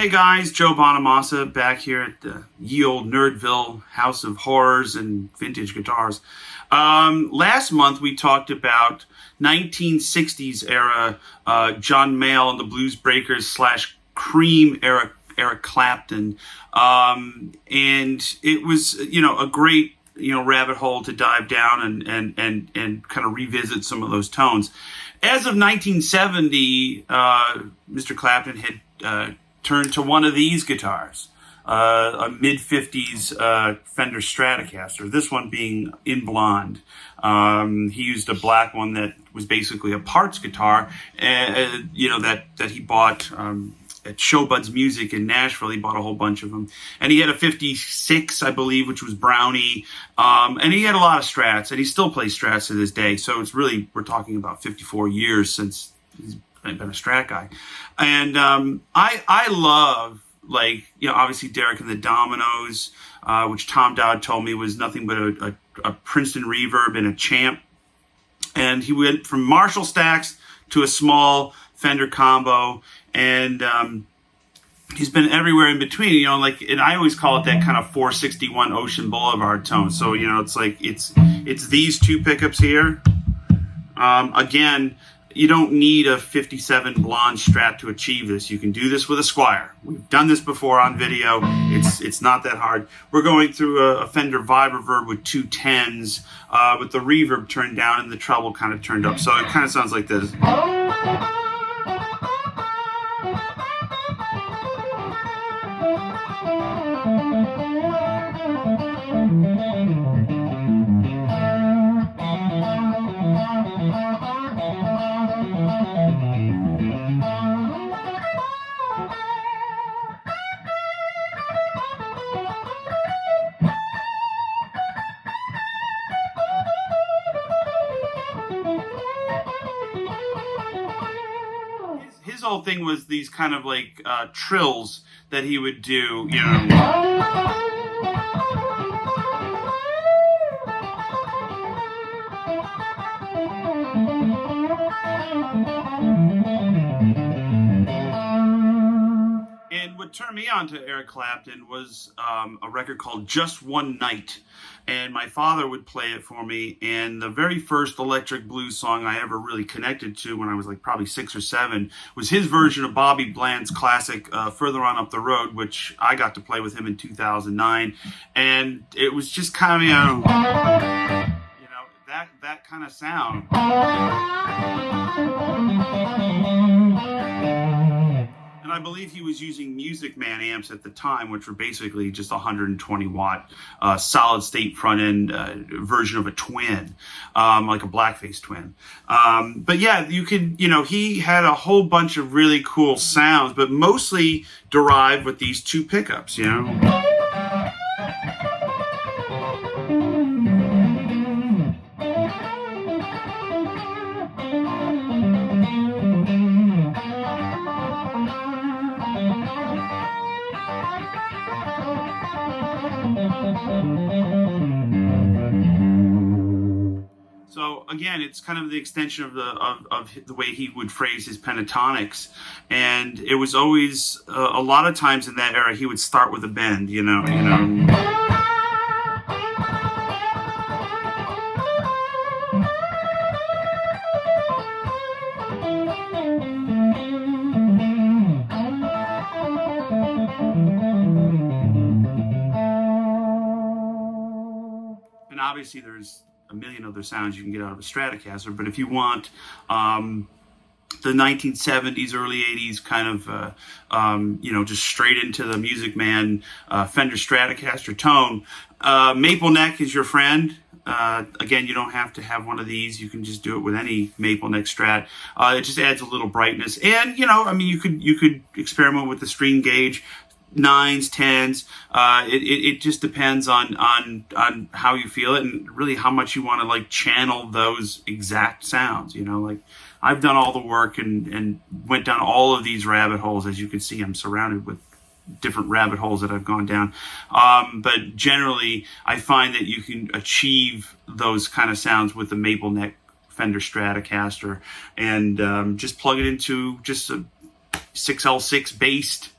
Hey guys, Joe Bonamassa back here at the ye old Nerdville House of Horrors and Vintage Guitars. Last month we talked about 1960s era John Mayall and the Bluesbreakers / Cream era Eric Clapton. And it was, a great, rabbit hole to dive down and kind of revisit some of those tones. As of 1970, Mr. Clapton had turned to one of these guitars, a mid-50s Fender Stratocaster, this one being in blonde. He used a black one that was basically a parts guitar, that he bought at Showbuds Music in Nashville. He bought a whole bunch of them. And he had a 56, I believe, which was Brownie. And he had a lot of Strats, and he still plays Strats to this day. So it's really, we're talking about 54 years since he's been a Strat guy. And I love, obviously Derek and the Dominoes, which Tom Dodd told me was nothing but a Princeton reverb and a Champ. And he went from Marshall stacks to a small Fender combo, and he's been everywhere in between, and I always call it that kind of 461 Ocean Boulevard tone. So, it's these two pickups here. Again, you don't need a 57 blonde Strat to achieve this. You can do this with a Squire. We've done this before on video. It's not that hard. We're going through a Fender Vibreverb with two 10s, with the reverb turned down and the treble kind of turned up. So it kind of sounds like this. His whole thing was these kind of trills that he would do, And what turned me on to Eric Clapton was a record called Just One Night. And my father would play it for me. And the very first electric blues song I ever really connected to when I was probably 6 or 7 was his version of Bobby Bland's classic Further On Up the Road, which I got to play with him in 2009. And it was just kind of, that kind of sound. And I believe he was using Music Man amps at the time, which were basically just 120 watt solid state front end version of a twin, like a blackface twin. But yeah, you could, he had a whole bunch of really cool sounds, but mostly derived with these two pickups, So again, it's kind of the extension of the way he would phrase his pentatonics, and it was always a lot of times in that era he would start with a bend, And obviously there's a million other sounds you can get out of a Stratocaster, but if you want the 1970s, early 80s kind of, just straight into the Music Man Fender Stratocaster tone, Maple Neck is your friend. Again, you don't have to have one of these. You can just do it with any Maple Neck Strat. It just adds a little brightness, and you could experiment with the string gauge. 9s, 10s. It just depends on how you feel it and really how much you want to channel those exact sounds. I've done all the work and went down all of these rabbit holes. As you can see, I'm surrounded with different rabbit holes that I've gone down. But generally, I find that you can achieve those kind of sounds with the Maple Neck Fender Stratocaster and just plug it into just a 6L6 based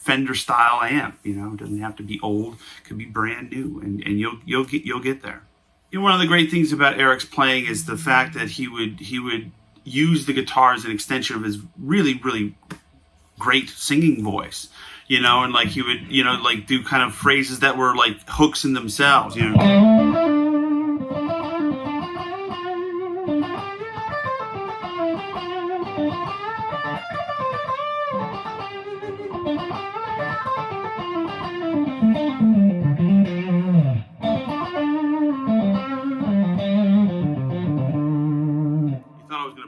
Fender style amp. You know, it doesn't have to be old; it could be brand new, and you'll get there. You know, one of the great things about Eric's playing is the fact that he would use the guitar as an extension of his really great singing voice. You know, and like he would, you know, like do kind of phrases that were like hooks in themselves. You know.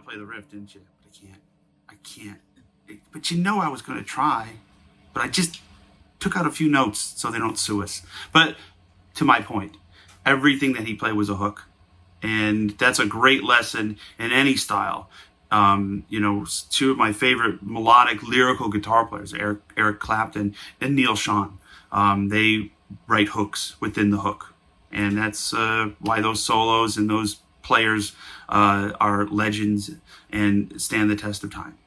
Play the riff, didn't you? But I can't. But you know I was going to try, but I just took out a few notes so they don't sue us. But to my point, everything that he played was a hook, and that's a great lesson in any style. You know, two of my favorite melodic lyrical guitar players, Eric Clapton and Neil Schon, they write hooks within the hook, and that's why those solos and those players are legends and stand the test of time.